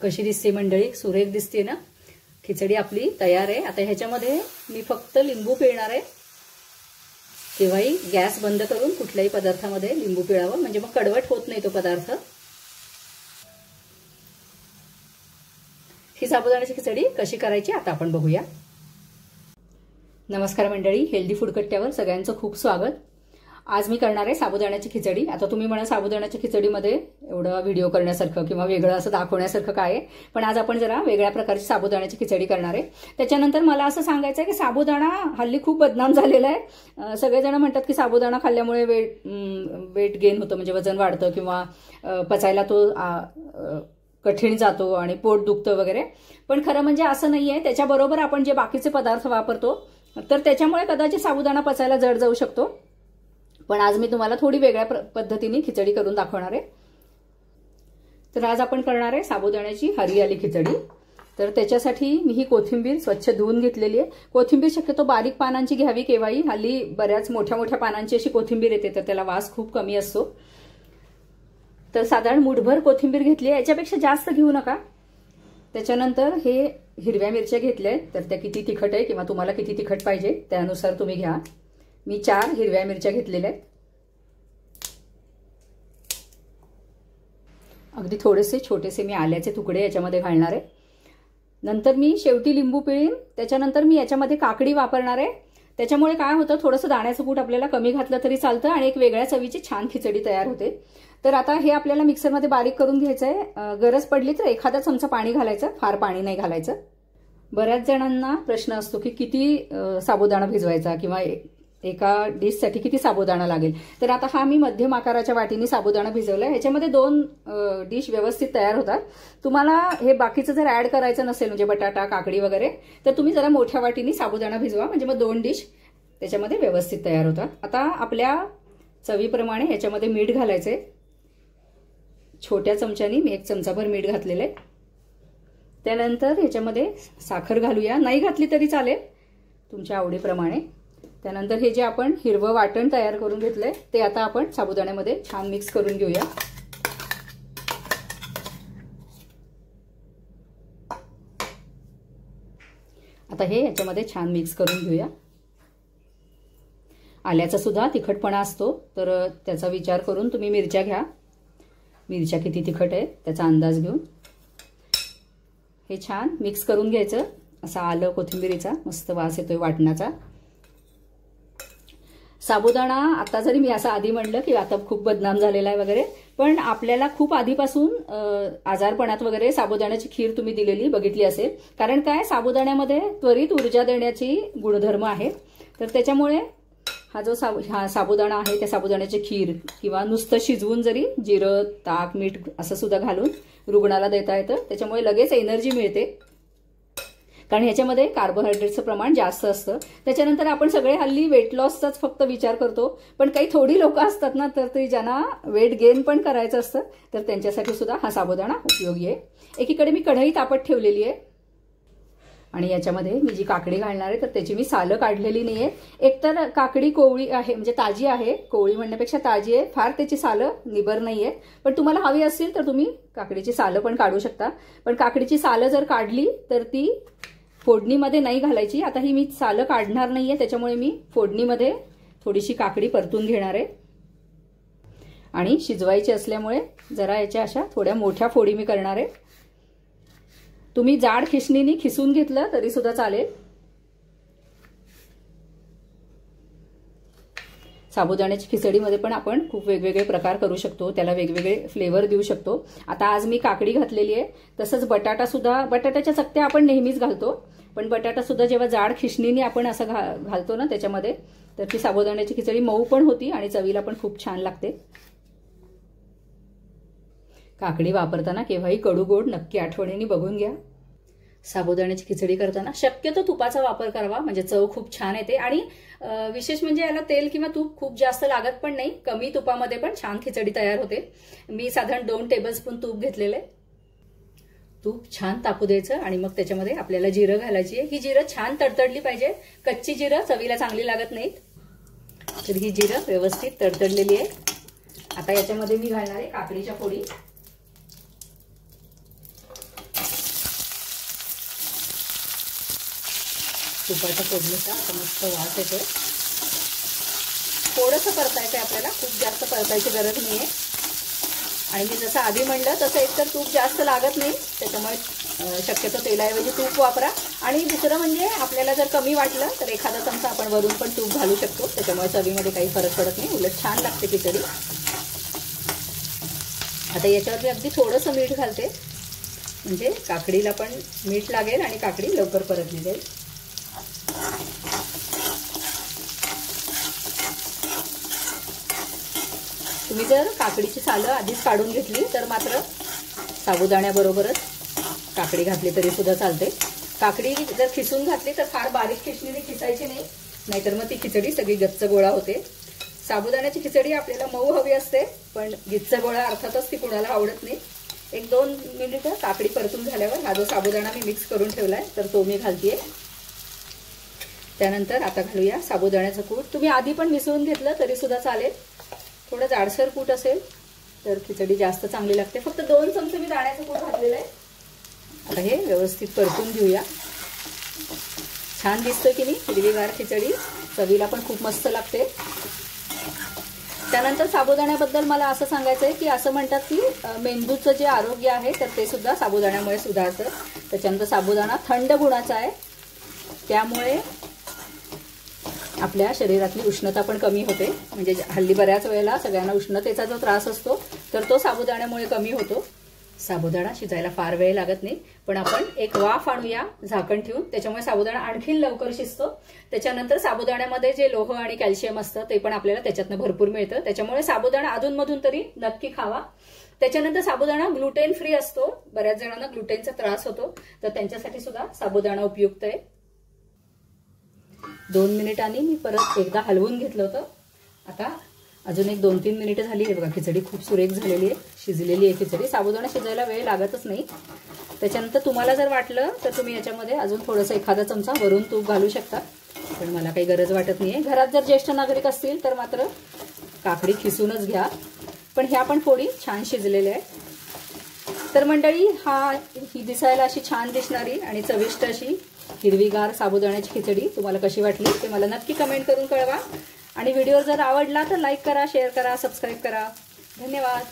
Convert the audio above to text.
कशी दिसते मंडळी? सुरेख दिसते ना? खिचडी आपली तयार आहे। आता ह्याच्यामध्ये मी फक्त लिंबू पिळणार आहे। केव्हाही गॅस बंद करून कुठल्याही पदार्थामध्ये लिंबू पिळावं, म्हणजे मग कडवट होत नाही तो पदार्थ। ही साबुदाण्याची खिचडी कशी करायची आता आपण बघूया। नमस्कार मंडळी, हेल्दी फूड कट्ट्यावर सगळ्यांचं खूप स्वागत। आज मी करणार आहे साबुदाण्याची खिचडी। आता तुम्ही म्हणा साबुदाण्याच्या खिचडीमध्ये एवढा व्हिडिओ करण्यासारखं किंवा वेगळं असं दाखवण्यासारखं काय आहे, पण आज आपण जरा वेगळ्या प्रकारची साबुदाण्याची खिचडी करणार आहे। त्याच्यानंतर मला असं सांगायचं आहे की साबुदाणा हल्ली खूप बदनाम झालेला आहे। सगळेजण म्हणतात की साबुदाणा खाल्ल्यामुळे वेट गेन होतं, म्हणजे वजन वाढतं किंवा पचायला तो कठीण जातो आणि पोट दुखतं वगैरे, पण खरं म्हणजे असं नाहीये। त्याच्याबरोबर आपण जे बाकीचे पदार्थ वापरतो तर त्याच्यामुळे कदाचित साबुदाणा पचायला जड जाऊ शकतो। पण आज मी तुम्हाला थोडी वेगळ्या पद्धतीने खिचडी करून दाखवणार आहे। तर आज आपण करणार आहे साबुदाण्याची हरियाली खिचडी। तर त्याच्यासाठी मी ही कोथिंबीर स्वच्छ धुवून घेतलेली आहे। कोथिंबीर शक्यतो बारीक पानांची घ्यावी केव्हाही, हल्ली बऱ्याच मोठ्या मोठ्या पानांची अशी कोथिंबीर येते तर त्याला वास खूप कमी असतो। तर साधारण मुठभर कोथिंबीर घेतली आहे, याच्यापेक्षा जास्त घेऊ नका। त्याच्यानंतर हे हिरव्या मिरच्या घेतल्या आहेत, तर त्या किती तिखट आहे किंवा तुम्हाला किती तिखट पाहिजे त्यानुसार तुम्ही घ्या। मी 4 हिरव्या मिरच्या घेतलेल्या आहेत। अगदी थोडेसे छोटेसे मी आल्याचे तुकडे याच्यामध्ये घालणार आहे। नंतर मी शेवटी लिंबू पिळीन। त्याच्यानंतर मी याच्यामध्ये काकडी वापरणार आहे। त्याच्यामुळे काय होतं, थोडंसं दाण्याचं कूट आपल्याला कमी घातलं तरी चालतं आणि एक वेगळ्या चवीची छान खिचडी तयार होते। तर आता हे आपल्याला मिक्सरमध्ये बारीक करून घ्यायचं आहे। गरज पडली तर एखादा चमचा पाणी घालायचं, फार पाणी नाही घालायचं। बऱ्याच जणांना प्रश्न असतो की किती साबुदाणा भिजवायचा किंवा एका डिशसाठी किती साबुदाणा लागेल। तर आता हा मी मध्यम आकाराच्या वाटीने साबुदाणा भिजवलाय। ह्याच्यामध्ये 2 डिश व्यवस्थित तयार होतात। तुम्हाला हे बाकीचं जर ऍड करायचं नसेल, म्हणजे बटाटा काकडी वगैरे, तर तुम्ही जरा मोठ्या वाटीने साबुदाणा भिजवा, म्हणजे मग 2 डिश त्याच्यामध्ये व्यवस्थित तयार होतात। आता आपल्या चवीप्रमाणे ह्याच्यामध्ये मीठ घालायचंय। छोट्या चमच्याने मी 1 चमचाभर मीठ घातलेलं आहे। त्यानंतर ह्याच्यामध्ये साखर घालूया, नाही घातली तरी चालेल तुमच्या आवडीप्रमाणे। त्यानंतर हे जे आपण हिरवं वाटण तयार करून घेतलंय ते आता आपण साबुदाण्यामध्ये छान मिक्स करून घेऊया। आता हे याच्यामध्ये छान मिक्स करून घेऊया। आल्याचा सुद्धा तिखटपणा असतो, तर त्याचा विचार करून तुम्ही मिरच्या घ्या। मिरच्या किती तिखट आहे त्याचा अंदाज घेऊन हे छान मिक्स करून घ्यायचं। असा आलं कोथिंबीरीचा मस्त वास येतोय वाटणाचा। साबुदाणा आता जरी मी असं आधी म्हणलं की आता खूप बदनाम झालेला आहे वगैरे, पण आपल्याला खूप आधीपासून आजारपणात वगैरे साबुदाण्याची खीर तुम्ही दिलेली बघितली असेल। कारण काय, साबुदाण्यामध्ये त्वरित ऊर्जा देण्याची गुणधर्म आहे। तर त्याच्यामुळे हा जो साबुदाणा आहे त्या साबुदाण्याची खीर किंवा नुसतं शिजवून जरी जिरं ताक मीठ असं सुद्धा घालून रुग्णाला देता येतं। त्याच्यामुळे लगेच एनर्जी मिळते, कारण ह्याच्यामध्ये कार्बोहायड्रेटचं प्रमाण जास्त असतं। त्याच्यानंतर आपण सगळे हल्ली वेट लॉसचाच फक्त विचार करतो, पण काही थोडी लोक असतात ना, तर ते ज्यांना वेट गेन पण करायचं असतं, तर त्यांच्यासाठी सुद्धा हा साबुदाणा उपयोगी आहे। एकीकडे मी कढई तापत ठेवलेली आहे आणि याच्यामध्ये मी जी काकडी घालणार आहे तर त्याची मी सालं काढलेली नाहीये। एकतर काकडी कोवळी आहे, म्हणजे ताजी आहे, कोवळी म्हणण्यापेक्षा ताजी आहे, फार त्याची सालं निबर नाहीये। पण तुम्हाला हवी असतील तर तुम्ही काकडीची सालं पण काढू शकता, पण काकडीची सालं जर काढली तर ती फोडणीमध्ये नाही घालायची। आता ही मी सालं काढणार नाहीये, त्याच्यामुळे मी फोडणीमध्ये थोडीशी काकडी परतून घेणार आहे आणि शिजवायची असल्यामुळे जरा याच्या अशा थोड्या मोठ्या फोडी मी करणार आहे। तुम्ही जाड खिसणीने खिसून घेतलं तरी सुद्धा चालेल। साबुदाण्याच्या खिचडीमध्ये पण आपण खूप वेगवेगळे प्रकार करू शकतो, त्याला वेगवेगळे फ्लेवर देऊ शकतो। आता आज मी काकडी घातलेली आहे, तसंच बटाटा सुद्धा, बटाट्याच्या चकत्या आपण नेहमीच घालतो, पण बटाटा सुद्धा जेव्हा जाड खिसणीने आपण असं घालतो ना त्याच्यामध्ये, तर ती साबुदाण्याची खिचडी मऊ पण होती आणि चवीला पण खूप छान लागते। काकडी वापरताना केव्हाही कडू गोड नक्की आठवणीने बघून घ्या। साबुदाण्याची खिचडी करताना शक्यतो तुपाचा वापर करावा, म्हणजे चव खूप छान येते आणि विशेष म्हणजे याला तेल किंवा तूप खूप जास्त लागत पण नाही, कमी तुपामध्ये पण छान खिचडी तयार होते। मी साधारण 2 टेबलस्पून तूप घेतलेले। तूप छान तापू द्यायचं आणि मग त्याच्यामध्ये आपल्याला जिरं घालायची आहे। ही जिरं छान तडतडली पाहिजे, कच्ची जिरं चवीला चांगली लागत नाहीत। तर ही जिरं व्यवस्थित तडतडलेली आहे। आता याच्यामध्ये मी घालणार आहे काकडीच्या फोडी। तुपाच्या फोडणीचा आता मस्त वास येतो. थोडंसं परतायचं आहे आपल्याला, खूप जास्त परतायची गरज नाही आहे. आणि मी जसं आधी म्हणलं तसं एकतर तूप जास्त लागत नाही, त्याच्यामुळे शक्यतो तेलाऐवजी तूप वापरा. आणि दुसरं म्हणजे आपल्याला जर कमी वाटलं तर एखादा चमचा आपण वरून पण तूप घालू शकतो, त्याच्यामुळे चवीमध्ये काही फरक पडत नाही, उलट छान लागते खिचडी. आता याच्यावर मी अगदी थोडंसं मीठ घालते, म्हणजे काकडीला पण मीठ लागेल आणि काकडी लवकर परतली जाईल. तुम्ही जर काकडीची सालं आधीच काढून घेतली तर मात्र साबुदाण्याबरोबरच काकडी घातली तरी सुद्धा चालते. काकडी जर खिसून घातली तर फार बारीक खिसणीने खिसायची नाही, नाहीतर मग ती खिचडी सगळी गच्च गोळा होते. साबुदाण्याची खिचडी आपल्याला मऊ हवी असते, पण गिच्च गोळा अर्थातच ती कुणाला आवडत नाही. 1-2 मिनिटं काकडी परतून झाल्यावर हा जो साबुदाणा मी मिक्स करून ठेवलाय तर तो मी घालतेय. त्यानंतर आता घालूया साबुदाण्याचं कूट. तुम्ही आधी पण मिसळून घेतलं तरी सुद्धा चालेल. थोडं जाडसर कूट असेल तर खिचडी जास्त चांगली लागते. फक्त 2 चमचे मी दाण्याचं कूट घातलेलं आहे. आता हे व्यवस्थित परतून घेऊया. छान दिसतं की नाही हिरवीगार खिचडी, चवीला पण खूप मस्त लागते. त्यानंतर साबुदाण्याबद्दल मला असं सांगायचं आहे की असं म्हणतात की मेंदूचं जे आरोग्य आहे तर ते सुद्धा साबुदाण्यामुळे सुधारतं. त्याच्यानंतर साबुदाणा थंड गुणाचा आहे, त्यामुळे आपल्या शरीरातली उष्णता पण कमी होते. म्हणजे हल्ली बऱ्याच वेळेला सगळ्यांना उष्णतेचा जो त्रास असतो तर तो साबुदाण्यामुळे कमी होतो. साबुदाणा शिजायला फार वेळ लागत नाही, पण आपण एक वाफ आणूया झाकण ठेवून, त्याच्यामुळे साबुदाणा आणखीन लवकर शिजतो. त्याच्यानंतर साबुदाण्यामध्ये जे लोह आणि कॅल्शियम असतं ते पण आपल्याला त्याच्यातनं भरपूर मिळतं, त्याच्यामुळे साबुदाणा अधूनमधून तरी नक्की खावा. त्याच्यानंतर साबुदाणा ग्लुटेन फ्री असतो. बऱ्याच जणांना ग्लुटेनचा त्रास होतो, तर त्यांच्यासाठी सुद्धा साबुदाणा उपयुक्त आहे. 2 मिनिटांनी मी परत एकदा हलवून घेतलं होतं. आता अजून एक 2-3 मिनिटं झाली. हे बघा खिचडी खूप सुरेख झालेली आहे, शिजलेली आहे खिचडी. साबुदाणा शिजायला वेळ लागतच नाही. त्याच्यानंतर तुम्हाला जर वाटलं तर तुम्ही याच्यामध्ये अजून थोडंसं एखादा चमचा वरून तूप घालू शकता, पण मला काही गरज वाटत नाहीये. घरात जर ज्येष्ठ नागरिक असतील तर मात्र काकडी खिसूनच घ्या. पण ह्या पण फोडी छान शिजलेल्या आहेत. तर मंडळी, ही दिसायला अशी छान दिसणारी आणि चविष्ट अशी हिरवीगार साबुदाण्याची खिचडी तुम्हाला कशी वाटली ते मला नक्की कमेंट करून कळवा. आणि व्हिडिओ जर आवडला तर लाईक करा, शेअर करा, सबस्क्राईब करा. धन्यवाद.